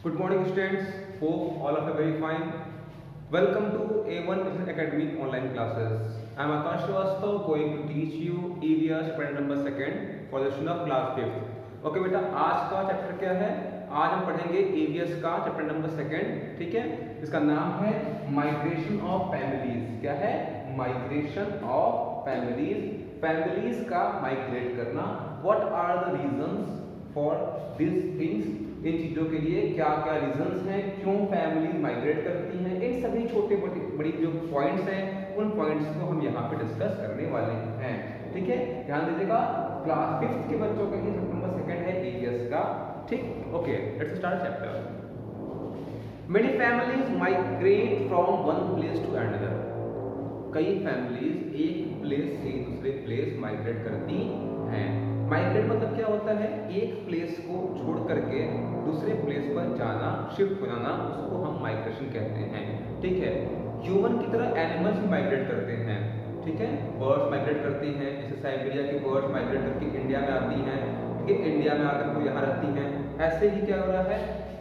Good morning, students. Hope all of you are very fine. Welcome to A1 Business Academy online classes. I am Akash Srivastava going to teach you EVS chapter number second for the student of class 5th. Okay बेटा, आज का chapter क्या है? आज हम पढ़ेंगे EVS का chapter number second. ठीक है, इसका नाम है माइग्रेशन ऑफ फैमिलीज. क्या है? Migration of families. फैमिलीज का माइग्रेट करना. What are the reasons for this things? इन चीजों के लिए क्या क्या रीजंस हैं, क्यों फैमिली माइग्रेट करती हैं, इन सभी छोटे बड़ी जो पॉइंट्स हैं उन पॉइंट्स को हम यहाँ पे डिस्कस करने वाले हैं. ठीक है, ध्यान दीजिएगा. क्लास 5th के बच्चों का ही चैप्टर नंबर सेकंड है EVS का. ठीक, okay, let's start chapter. Many families migrate from one place to another. कई फैमिलीज एक प्लेस से दूसरे प्लेस माइग्रेट करती हैं. माइग्रेट मतलब क्या होता है? एक प्लेस को छोड़ करके दूसरे प्लेस पर जाना, शिफ्ट हो जाना, उसको हम माइग्रेशन कहते हैं. ठीक है, ह्यूमन की तरह एनिमल्स भी माइग्रेट करते हैं. ठीक है, बर्ड्स माइग्रेट करती हैं. जैसे साइबेरिया की बर्ड्स माइग्रेट करके इंडिया में आती हैं. ठीक है, इंडिया में आकर वो यहाँ रहती हैं. ऐसे ही क्या हो रहा है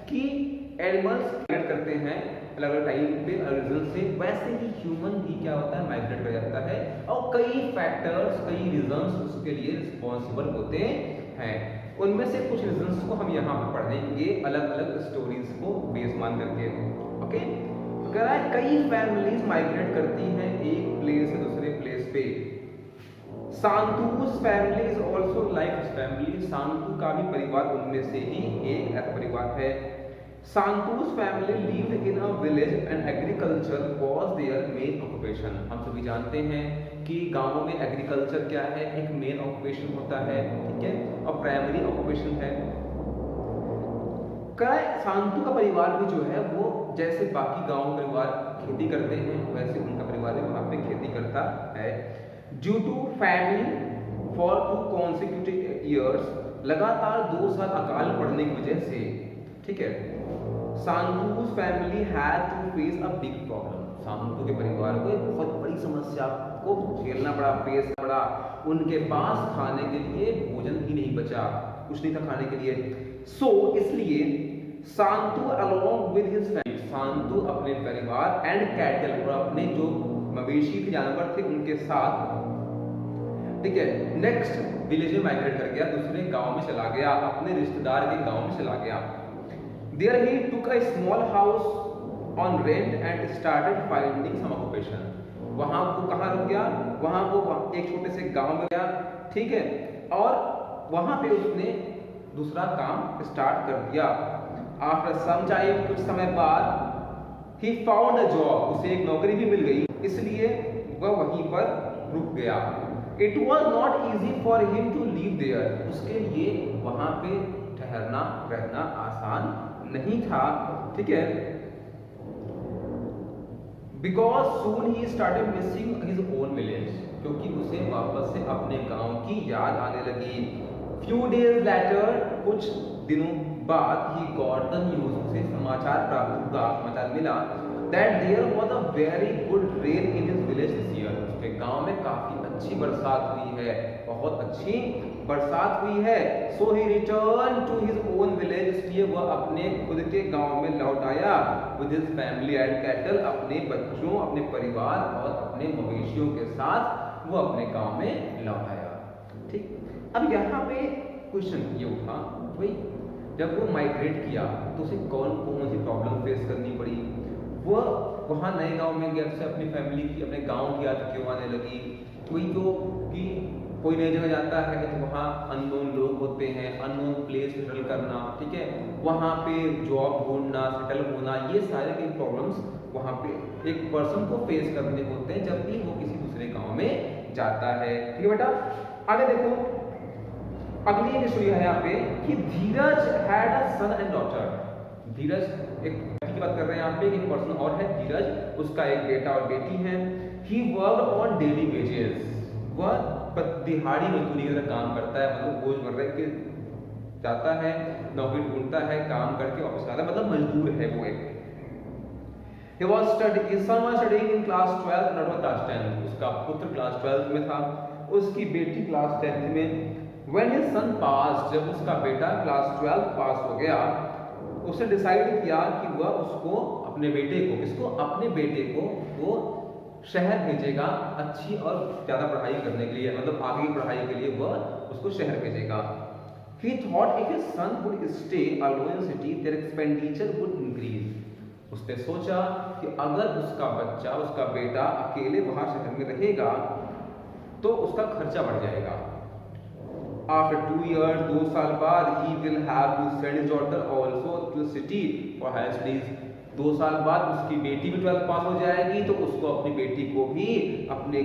कि एनिमल्स माइग्रेट करते हैं अलग अलग टाइम पे रीजन से, वैसे ही ह्यूमन भी क्या होता है? माइग्रेट कर जाता है. और कई फैक्टर्स, कई रीजंस उसके लिए रिस्पॉन्सिबल होते हैं. उनमें से कुछ रीजंस को हम यहाँ पे पढ़ेंगे अलग अलग स्टोरीज को बेस मान करके. ओके, कह रहा है कई फैमिलीज माइग्रेट करती हैं एक प्लेस से दूसरे प्लेस पे. Santu's family is also like family. Santu का भी परिवार उनमें से ही एक ऐसा परिवार है. Santu's family lived in a village and agriculture was their main occupation. हम सभी जानते हैं कि गांवों में एग्रीकल्चर क्या है? एक मेन ऑक्यूपेशन होता है. ठीक है, और प्राइमरी ऑक्यूपेशन है. क्या सांतू का परिवार भी जो है वो जैसे बाकी गांव परिवार खेती करते हैं, वैसे उनका परिवार भी वहां पे खेती करता है. Due to family for 2 consecutive years, लगातार 2 साल अकाल पड़ने की वजह से, ठीक है, Santu's family had to face a big problem. Santu के परिवार को एक बहुत बड़ी समस्या को झेलना पड़ा, फेस पड़ा. उनके पास खाने के लिए भोजन ही नहीं बचा, कुछ नहीं था खाने के लिए. सो इसलिए सांतू अलोंग विद हिज फैमिली, सांतू अपने परिवार एंड कैटल और अपने जो मवेशी के जानवर थे उनके साथ, ठीक है, नेक्स्ट विलेज में माइग्रेट कर गया, दूसरे गांव में चला गया, अपने रिश्तेदार के गांव में चला गया. There he took a small house on rent and started finding some occupation. वहां वो कहाँ रुक गया? वहां वो एक छोटे से गांव में गया. ठीक है, और वहां पे उसने दूसरा काम स्टार्ट कर दिया. After some time, कुछ समय बाद he found a job. उसे एक नौकरी भी मिल गई, इसलिए वह वहीं पर रुक गया. It was not easy for him to live there. उसके लिए वहां पे ठहरना रहना आसान नहीं था. ठीक है, because soon he started missing his own village, क्योंकि उसे वापस से अपने गांव की याद आने लगी. फ्यू डेज लेटर, कुछ दिनों बाद, ही गॉट द न्यूज, उसे समाचार प्राप्त हुआ, समाचार मिला that there was a very good rain in his village this year. उसके गांव में काफी अच्छी बरसात हुई है, बहुत अच्छी बरसात हुई है. So he return to his own village, इसलिए वह अपने खुद के गांव में लौट आया. With his family and cattle, अपने बच्चों, अपने परिवार और अपने मवेशियों के साथ वो अपने गांव में लौट आया. ठीक, अब यहाँ पे क्वेश्चन ये उठा, भाई जब वो माइग्रेट किया तो उसे कौन कौन सी प्रॉब्लम फेस करनी पड़ी? वो वहाँ नए गांव में गया, से अपनी फैमिली की, अपने गांव की याद क्यों आने लगी? वही तो कि कोई नई जगह जाता है तो वहाँ अननोन लोग होते हैं, अननोन प्लेस सेटल करना, ठीक है, वहाँ पे जॉब ढूंढना, सेटल होना, ये सारे के प्रॉब्लम्स वहाँ पे एक पर्सन को फेस करने होते हैं जब भी वो किसी दूसरे गांव में जाता है. ठीक है बेटा, आगे देखो, अगली एक स्टोरी है यहाँ पे कि Dheeraj had a son and daughter. Dheeraj एक व्यक्ति की बात कर रहे हैं यहाँ पे, एक पर्सन और है धीरज, उसका एक बेटा और बेटी है. He worked on daily wages, वह दिहाड़ी मजदूरी का काम करता है, मतलब रोजमर्रा के जाता है, नौकरी ढूंढता है, काम करके वापस आता है, मतलब मजदूर है वो एक. He was studying, his son was studying in class 12 and not class 10. उसका पुत्र क्लास 12 में था, उसकी बेटी क्लास 10 में. When his son passed, जब उसका बेटा क्लास 12 पास हो गया, उसने डिसाइड किया कि वह उसको अपने बेटे को, किसको, अपने बेटे को वो शहर भेजेगा अच्छी और ज़्यादा पढ़ाई करने के लिए, मतलब आगे की पढ़ाई के लिए वह उसको शहर भेजेगा। He thought if his son would stay alone in city, their expenditure would increase. उसने सोचा कि अगर उसका बच्चा, उसका बेटा अकेले वहां शहर में रहेगा तो उसका खर्चा बढ़ जाएगा। After 2 years, 2 साल बाद, he will have to send his daughter also to the city for higher studies. 2 साल बाद उसकी बेटी भी 12th पास हो जाएगी तो उसको अपनी बेटी को भी अपने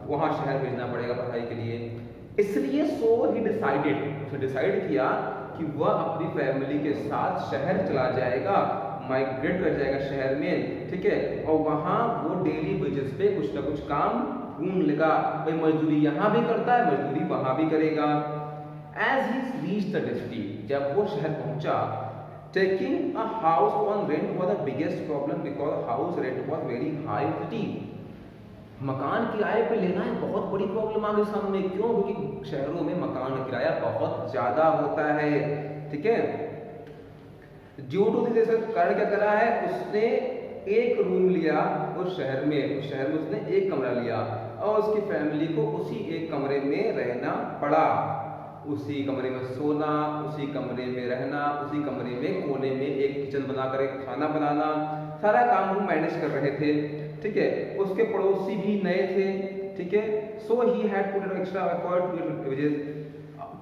वहां शहर भेजना पड़ेगा पढ़ाई के लिए। इसलिए ही डिसाइडेड, उसने डिसाइड किया कि वह अपनी फैमिली के साथ शहर चला जाएगा, माइग्रेट कर जाएगा शहर में, ठीक है, और वहां वो डेली बेसिस पे कुछ ना कुछ काम ढूंढ लेगा। भाई मजदूरी यहाँ भी करता है, मजदूरी वहां भी करेगा। As he reached the city, जब वो शहर पहुंचा, taking a house on rent was the biggest problem because house rent was very high in city. मकान किराए पे लेना है बहुत बड़ी प्रॉब्लम आ गई सामने। क्यों? क्योंकि शहरों में मकान का किराया बहुत ज्यादा होता है, ठीक है। ड्यू टू दिस कारण क्या करा है, उसने एक रूम लिया उस शहर में उसने एक कमरा लिया और उसकी फैमिली को उसी एक कमरे में रहना पड़ा। उसी कमरे में सोना, उसी कमरे में रहना, उसी कमरे में कोने में एक किचन बनाकर एक खाना बनाना, सारा काम वो मैनेज कर रहे थे, ठीक है। उसके पड़ोसी भी नए थे, ठीक है। So he had put extra effort,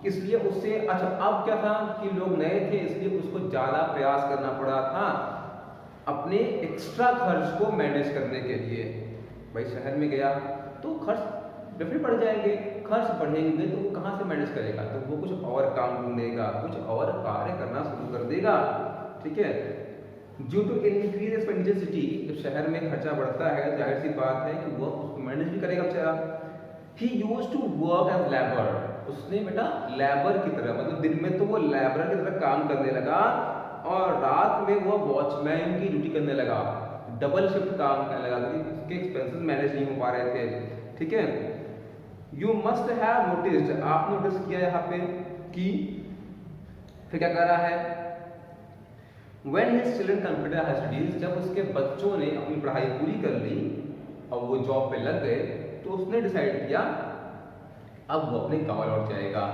इसलिए उससे, अच्छा अब क्या था कि लोग नए थे इसलिए उसको ज्यादा प्रयास करना पड़ा था अपने एक्स्ट्रा खर्च को मैनेज करने के लिए। भाई शहर में गया तो खर्च डेफिनेटली बढ़ जाएंगे, खर्च बढ़ेंगे तो वो कहाँ से मैनेज करेगा, तो वो कुछ और काम ढूंढेगा, कुछ और कार्य करना शुरू कर देगा, ठीक है। Due to increase expenditure city, जब शहर में खर्चा बढ़ता है जाहिर सी बात है कि वो उसको मैनेज भी करेगा बेचारा। He used to work as labour, उसने बेटा लेबर की तरह, मतलब दिन में तो वो लेबर की तरह काम करने लगा और रात में वो वॉचमैन की ड्यूटी करने लगा, डबल शिफ्ट काम करने लगा क्योंकि उसके एक्सपेंसेस मैनेज नहीं हो पा रहे थे, ठीक है। यू मस्ट हैव नोटिस्ड, आप नोटिस किया यहाँ पे कि फिर क्या कर रहा है, When his children completed higher studies, जब उसके बच्चों ने अपनी पढ़ाई पूरी कर ली और वो जॉब पे लग गए तो उसने डिसाइड किया अब वो अपने गांव लौट जाएगा।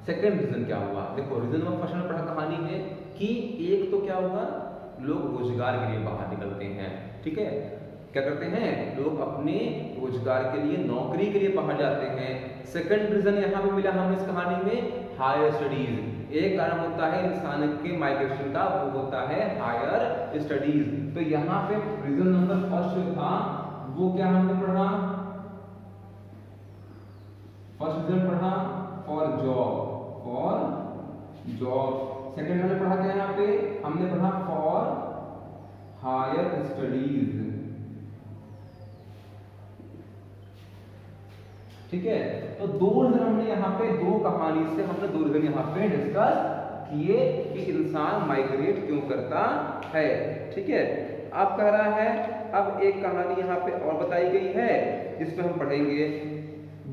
सेकंड रीजन क्या हुआ, देखो रीजन नंबर फर्स्ट में पढ़ा कहानी में कि एक तो क्या हुआ, लोग रोजगार के लिए बाहर निकलते हैं, ठीक है, क्या करते हैं, लोग अपने रोजगार के लिए, नौकरी के लिए बाहर जाते हैं। सेकंड रीजन यहाँ पे मिला हमें इस कहानी में, हायर स्टडीज। एक कारण होता है इंसान के माइग्रेशन का, वो होता है हायर स्टडीज। तो यहाँ पे रीजन नंबर फर्स्ट जो था वो क्या हमने पढ़ा, फर्स्ट रीजन पढ़ा फॉर जॉब। सेकंड हमने पढ़ा क्या यहाँ पे, हमने पढ़ा फॉर हायर स्टडीज, ठीक है। तो दो रीजन हमने यहाँ पे, दो कहानी से हमने दो रीजन यहाँ पे डिस्कस किए कि इंसान माइग्रेट क्यों करता है, ठीक है। अब कह रहा है, अब एक कहानी यहाँ पे और बताई गई है जिसमें हम पढ़ेंगे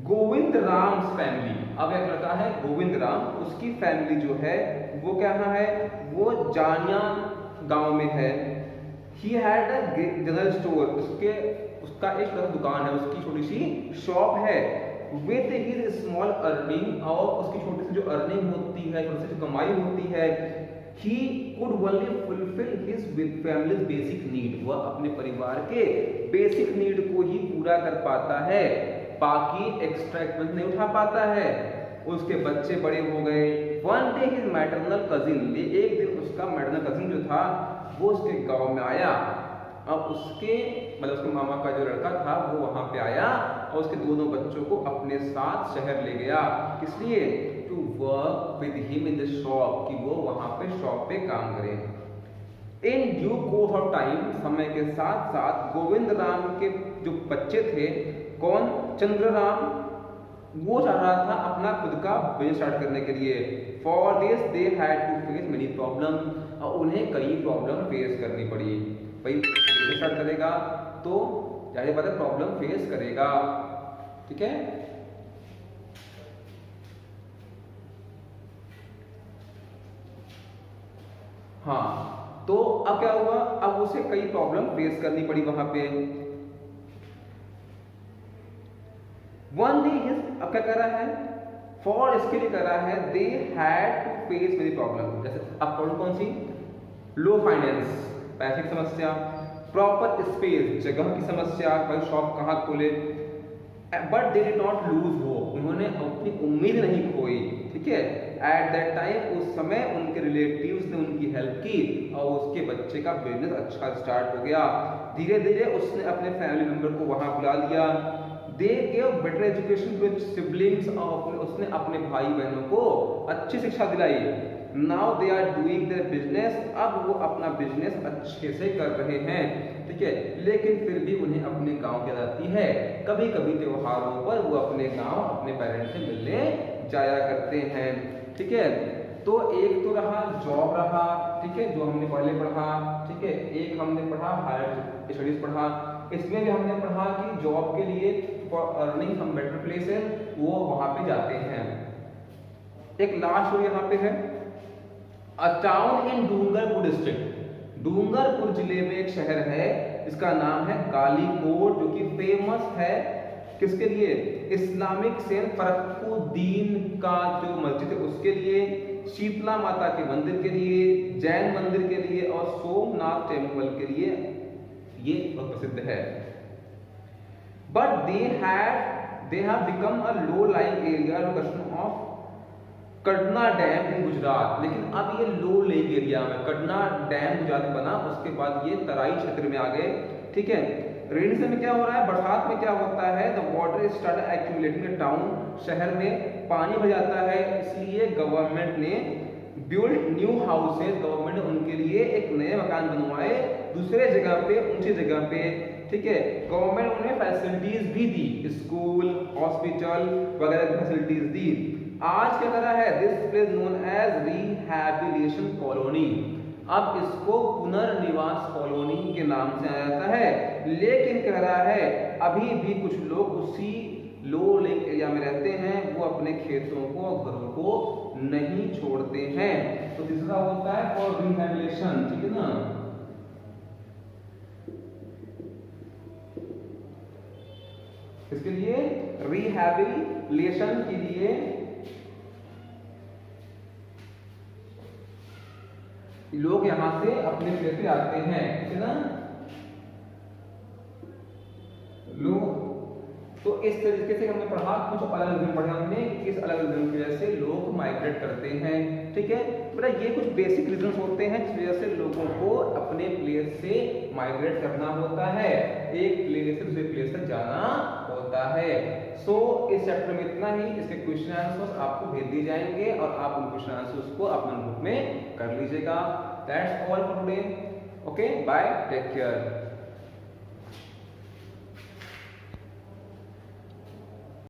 गोविंद राम्स फैमिली। अब एक लड़का है गोविंद राम, उसकी फैमिली जो है वो क्या है, वो जानिया गांव में है। He had a general store, उसका एक छोटा दुकान है, उसकी छोटी सी शॉप है। विद हिज स्मॉल अर्निंग, और उसकी छोटी सी जो अर्निंग होती है, छोटी सी जो कमाई होती है, he could only fulfill his family's basic need, वह अपने परिवार के बेसिक नीड को ही पूरा कर पाता है, बाकी एक्स्ट्रा एक्सपेंस नहीं उठा पाता है। उसके बच्चे बड़े हो गए। One day his maternal cousin, एक दिन उसका मैटरनल कजिन जो था वो उसके गांव में आया। अब उसके मतलब उसके मामा का जो लड़का था वो वहां पे आया और उसके दोनों बच्चों को अपने साथ शहर ले गया, किस लिए, to work with him in the shop, कि वो वहां पे शॉप पे काम करें। In due course of time, समय के साथ साथ गोविंद राम के जो बच्चे थे, कौन, चंद्रराम, वो चाह रहा था अपना खुद का बिजनेस स्टार्ट करने के लिए। For this they had to face many problem, और उन्हें कई प्रॉब्लम फेस करनी पड़ी। भाई बिजनेस स्टार्ट करेगा तो जाहिर बात है प्रॉब्लम फेस करेगा, ठीक है। हाँ, तो अब क्या हुआ, अब उसे कई प्रॉब्लम फेस करनी पड़ी वहां पे। वन डे अब क्या कर रहा है, फॉर इसके लिए कर रहा है, दे हैड टू फेस मेरी प्रॉब्लम। जैसे अब प्रॉब्लम कौन सी, लो फाइनेंस, पैसे की समस्या, प्रॉपर स्पेस, जगह की समस्या, भाई शॉप कहाँ खोले, but they did not lose hope, उन्होंने अपनी उम्मीद नहीं खोई, ठीक है। एट दैट टाइम, उस समय उनके रिलेटिव्स ने उनकी हेल्प की और उसके बच्चे का बिजनेस अच्छा स्टार्ट हो गया। धीरे धीरे उसने अपने फैमिली मेंबर को वहां बुला लिया। They gave better education to siblings, और उसने अपने भाई बहनों को अच्छी शिक्षा दिलाई। Now they are doing their business, अब वो अपना बिजनेस अच्छे से कर रहे हैं, ठीक है। लेकिन फिर भी उन्हें अपने गांव की याद आती है, कभी कभी त्योहारों पर वो अपने गांव अपने पेरेंट्स से मिलने जाया करते हैं, ठीक है। तो एक तो रहा जॉब रहा, ठीक है, जो हमने पहले पढ़ा, ठीक है। एक हमने पढ़ा हायर स्टडीज पढ़ा, इसमें भी हमने पढ़ा कि जॉब के लिए for earning some better places वो वहां पे जाते हैं। एक लास्ट यहाँ पे है, अ town in Dungarpur district, Dungarpur जिले में एक शहर है जिसका नाम है कालीकोट, जो कि फेमस है किसके लिए, इस्लामिक सेंट फरक्कुद्दीन का जो मस्जिद है उसके लिए, शीतला माता के मंदिर के लिए, जैन मंदिर के लिए और सोमनाथ टेम्पल के लिए ये बहुत प्रसिद्ध है। But they have become a low lying area location of कटना डैम इन गुजरात। लेकिन अब ये लो लेक एरिया में, कटना डैम गुजरात में बना, उसके बाद ये तराई क्षेत्र में आ गए, ठीक है। रेनी सीजन में क्या हो रहा है, बरसात में क्या होता है, the water start accumulating in town, शहर में पानी भर जाता है, इसलिए गवर्नमेंट ने बिल्ड न्यू हाउसेज, गवर्नमेंट ने उनके लिए एक नए मकान बनवाए दूसरे जगह पे, ऊंची जगह पे, ठीक है। गवर्नमेंट उन्हें फैसिलिटीज भी दी, स्कूल, हॉस्पिटल वगैरह की फैसिलिटीज दी। आज क्या करा है, this place known as rehabilitation colony, अब इसको पुनर्निवास कॉलोनी के नाम से आया जाता है। लेकिन कह रहा है अभी भी कुछ लोग उसी लो लेक एरिया में रहते हैं, वो अपने खेतों को और घरों को नहीं छोड़ते हैं। तो तीसरा होता है फॉर रिहैबिलिटेशन, ठीक है ना। इसके लिए रिहैबिलिटेशन के लिए लोग यहां से अपने प्लेस पे आते हैं, ठीक है ना। लोग तो इस तरीके से हमने पढ़ा, कुछ अलग रीजन पढ़े हमने, किस अलग रीजन की वजह से लोग माइग्रेट करते हैं, ठीक है। बेटा ये कुछ बेसिक रीजन होते हैं जिस वजह से लोगों को अपने प्लेस से माइग्रेट करना होता है, एक प्लेस से दूसरे प्लेस तक जाना होता है। सो इस चैप्टर में इतना ही, इसके क्वेश्चन आंसर्स आपको भेज दिए जाएंगे और आप उन क्वेश्चन आंसर्स को अपने नोटबुक में कर लीजिएगा। That's all for today, okay, bye, take care.